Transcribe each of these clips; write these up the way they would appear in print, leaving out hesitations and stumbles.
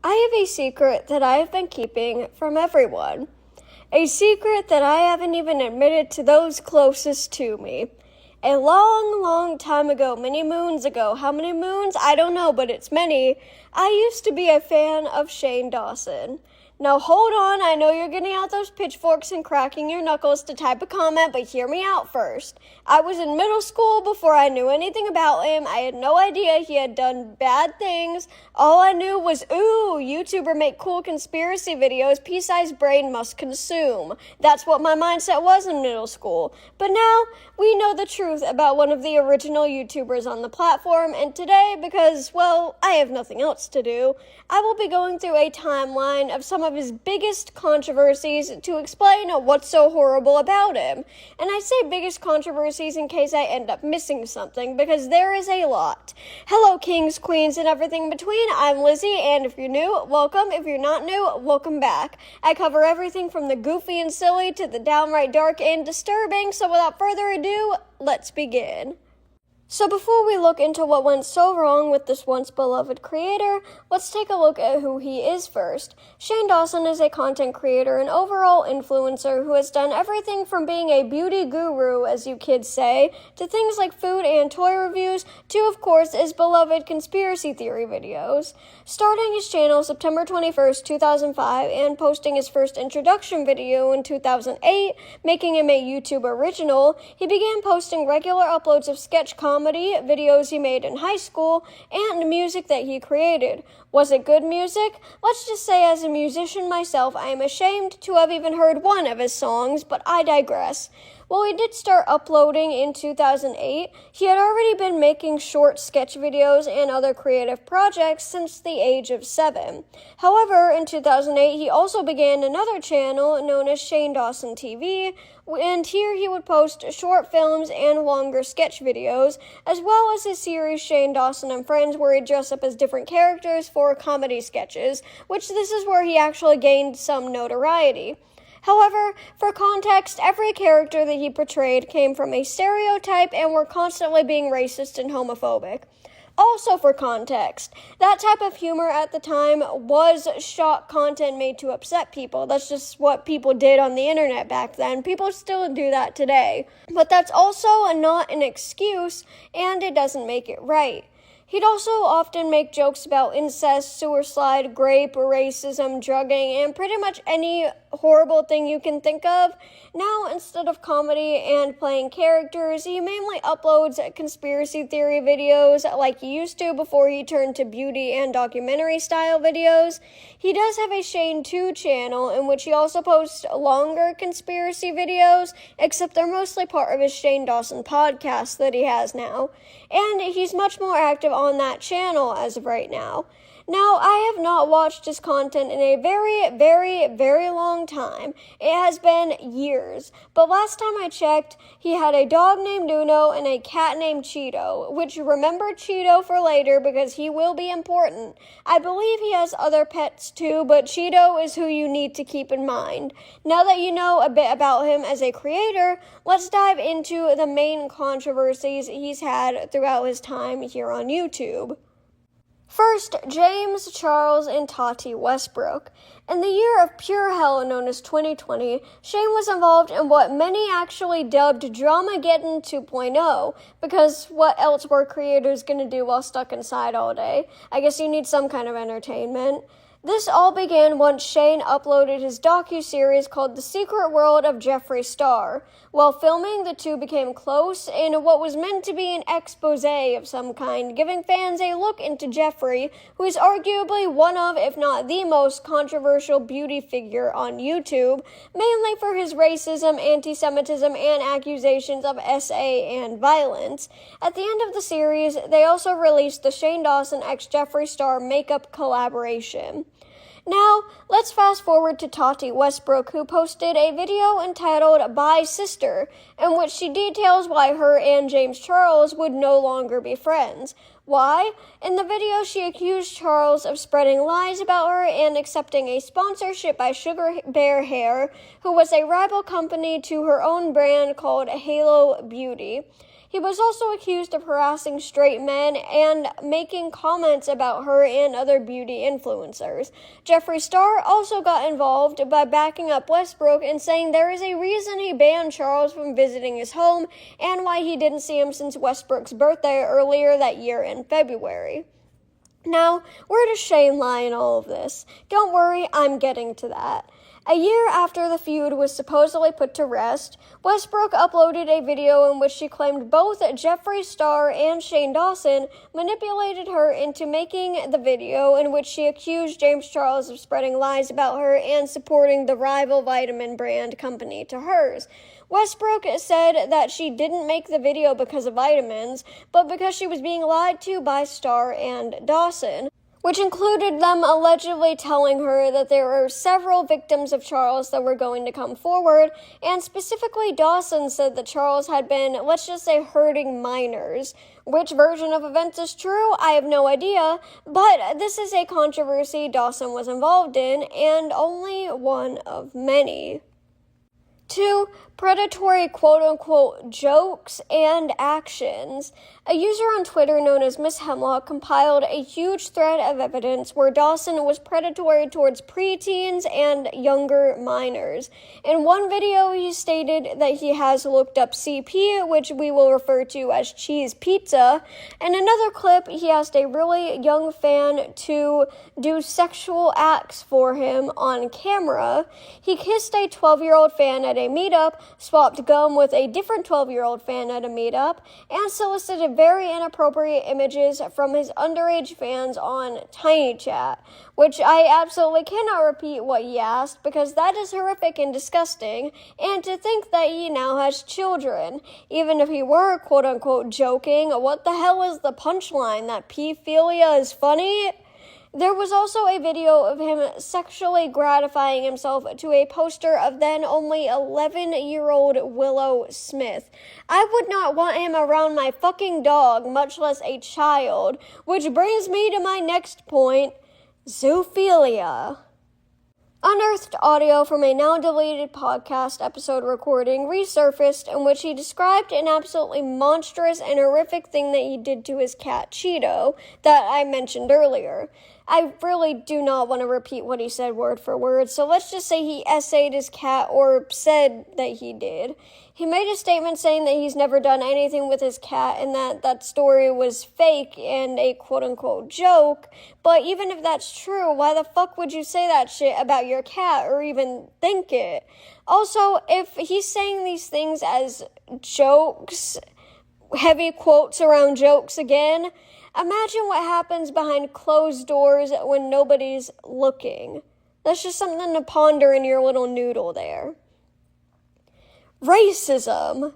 I have a secret that I have been keeping from everyone. A secret that I haven't even admitted to those closest to me. A long, long time ago, many moons ago, how many moons? I don't know, but it's many. I used to be a fan of Shane Dawson. Now hold on, I know you're getting out those pitchforks and cracking your knuckles to type a comment, but hear me out first. I was in middle school before I knew anything about him. I had no idea he had done bad things. All I knew was, ooh, YouTuber make cool conspiracy videos, pea-sized brain must consume. That's what my mindset was in middle school. But now, we know the truth about one of the original YouTubers on the platform, and today, because, well, I have nothing else to do, I will be going through a timeline of some of his biggest controversies to explain what's so horrible about him. And I say biggest controversies in case I end up missing something, because there is a lot. Hello, kings, queens, and everything in between. I'm Lizzie, and if you're new, welcome. If you're not new, welcome back. I cover everything from the goofy and silly to the downright dark and disturbing, so without further ado, let's begin. So before we look into what went so wrong with this once beloved creator, let's take a look at who he is first. Shane Dawson is a content creator and overall influencer who has done everything from being a beauty guru, as you kids say, to things like food and toy reviews, to of course his beloved conspiracy theory videos. Starting his channel September 21st, 2005 and posting his first introduction video in 2008, making him a YouTube original, he began posting regular uploads of sketch comedy, videos he made in high school, and music that he created. Was it good music? Let's just say as a musician myself, I am ashamed to have even heard one of his songs, but I digress. While he did start uploading in 2008, he had already been making short sketch videos and other creative projects since the age of 7. However, in 2008, he also began another channel known as Shane Dawson TV, and here he would post short films and longer sketch videos, as well as his series Shane Dawson and Friends, where he'd dress up as different characters for comedy sketches, which this is where he actually gained some notoriety. However, for context, every character that he portrayed came from a stereotype and were constantly being racist and homophobic. Also for context, that type of humor at the time was shock content made to upset people. That's just what people did on the internet back then. People still do that today. But that's also not an excuse, and it doesn't make it right. He'd also often make jokes about incest, suicide, rape, racism, drugging, and pretty much any horrible thing you can think of. Now, instead of comedy and playing characters, he mainly uploads conspiracy theory videos like he used to before he turned to beauty and documentary style videos. He does have a Shane 2 channel in which he also posts longer conspiracy videos, except they're mostly part of his Shane Dawson podcast that he has now. And he's much more active on that channel as of right now. Now, I have not watched his content in a very, very, very long time. It has been years. But last time I checked, he had a dog named Nuno and a cat named Cheeto, which remember Cheeto for later because he will be important. I believe he has other pets too, but Cheeto is who you need to keep in mind. Now that you know a bit about him as a creator, let's dive into the main controversies he's had throughout his time here on YouTube. First, James, Charles, and Tati Westbrook. In the year of pure hell known as 2020, Shane was involved in what many actually dubbed Dramageddon 2.0, because what else were creators gonna do while stuck inside all day? I guess you need some kind of entertainment. This all began once Shane uploaded his docu-series called The Secret World of Jeffree Star. While filming, the two became close in what was meant to be an expose of some kind, giving fans a look into Jeffree, who is arguably one of, if not the most controversial beauty figure on YouTube, mainly for his racism, anti-Semitism, and accusations of SA and violence. At the end of the series, they also released the Shane Dawson x Jeffree Star makeup collaboration. Now, let's fast forward to Tati Westbrook, who posted a video entitled Bye Sister, in which she details why her and James Charles would no longer be friends. Why? In the video, she accused Charles of spreading lies about her and accepting a sponsorship by Sugar Bear Hair, who was a rival company to her own brand called Halo Beauty. He was also accused of harassing straight men and making comments about her and other beauty influencers. Jeffree Star also got involved by backing up Westbrook and saying there is a reason he banned Charles from visiting his home and why he didn't see him since Westbrook's birthday earlier that year in February. Now, where does Shane lie in all of this? Don't worry, I'm getting to that. A year after the feud was supposedly put to rest, Westbrook uploaded a video in which she claimed both Jeffree Star and Shane Dawson manipulated her into making the video, in which she accused James Charles of spreading lies about her and supporting the rival vitamin brand company to hers. Westbrook said that she didn't make the video because of vitamins, but because she was being lied to by Star and Dawson, which included them allegedly telling her that there were several victims of Charles that were going to come forward, and specifically Dawson said that Charles had been, let's just say, hurting minors. Which version of events is true? I have no idea, but this is a controversy Dawson was involved in, and only one of many. 2. Predatory quote-unquote jokes and actions. A user on Twitter known as Miss Hemlock compiled a huge thread of evidence where Dawson was predatory towards preteens and younger minors. In one video, he stated that he has looked up CP, which we will refer to as cheese pizza. In another clip, he asked a really young fan to do sexual acts for him on camera. He kissed a 12-year-old fan at a meetup, swapped gum with a different 12-year-old fan at a meetup, and solicited very inappropriate images from his underage fans on TinyChat, which I absolutely cannot repeat what he asked because that is horrific and disgusting, and to think that he now has children. Even if he were quote-unquote joking, what the hell is the punchline? That pedophilia is funny? There was also a video of him sexually gratifying himself to a poster of then only 11-year-old Willow Smith. I would not want him around my fucking dog, much less a child, which brings me to my next point, zoophilia. Unearthed audio from a now-deleted podcast episode recording resurfaced in which he described an absolutely monstrous and horrific thing that he did to his cat, Cheeto, that I mentioned earlier. I really do not want to repeat what he said word for word, so let's just say he essayed his cat or said that he did. He made a statement saying that he's never done anything with his cat and that story was fake and a quote-unquote joke, but even if that's true, why the fuck would you say that shit about your cat or even think it? Also, if he's saying these things as jokes, heavy quotes around jokes again, imagine what happens behind closed doors when nobody's looking. That's just something to ponder in your little noodle there. Racism.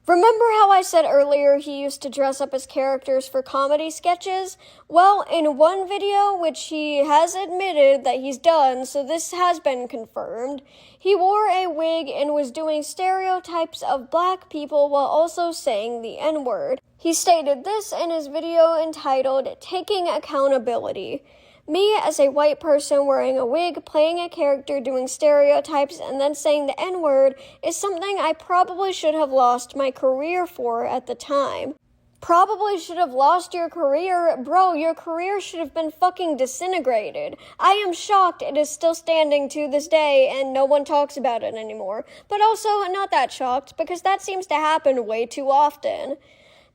Remember how I said earlier he used to dress up as characters for comedy sketches? Well, in one video, which he has admitted that he's done, so this has been confirmed, he wore a wig and was doing stereotypes of black people while also saying the N-word. He stated this in his video entitled, "Taking Accountability." Me, as a white person wearing a wig, playing a character, doing stereotypes, and then saying the N-word is something I probably should have lost my career for at the time. Probably should have lost your career? Bro, your career should have been fucking disintegrated. I am shocked it is still standing to this day and no one talks about it anymore. But also not that shocked because that seems to happen way too often.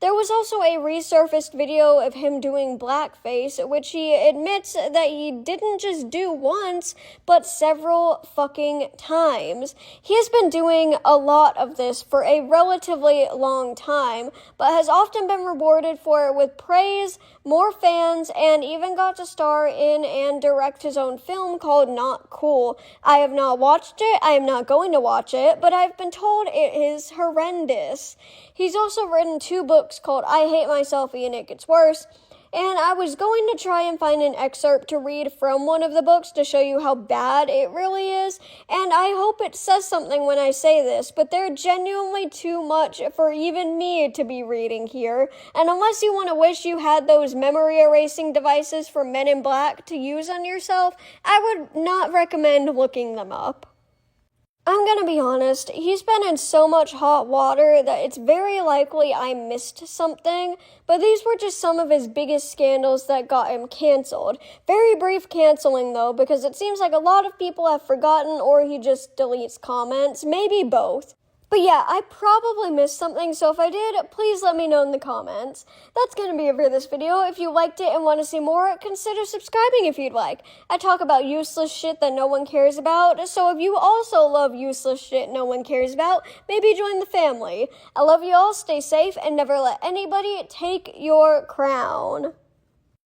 There was also a resurfaced video of him doing blackface, which he admits that he didn't just do once, but several fucking times. He has been doing a lot of this for a relatively long time, but has often been rewarded for it with praise, more fans, and even got to star in and direct his own film called Not Cool. I have not watched it, I am not going to watch it, but I've been told it is horrendous. He's also written 2 books called I Hate Myself and It Gets Worse, and I was going to try and find an excerpt to read from one of the books to show you how bad it really is, and I hope it says something when I say this, but they're genuinely too much for even me to be reading here, and unless you want to wish you had those memory erasing devices for Men in Black to use on yourself, I would not recommend looking them up. I'm gonna be honest, he's been in so much hot water that it's very likely I missed something, but these were just some of his biggest scandals that got him canceled. Very brief canceling though, because it seems like a lot of people have forgotten or he just deletes comments, maybe both. But yeah, I probably missed something, so if I did, please let me know in the comments. That's going to be it for this video. If you liked it and want to see more, consider subscribing if you'd like. I talk about useless shit that no one cares about, so if you also love useless shit no one cares about, maybe join the family. I love you all, stay safe, and never let anybody take your crown.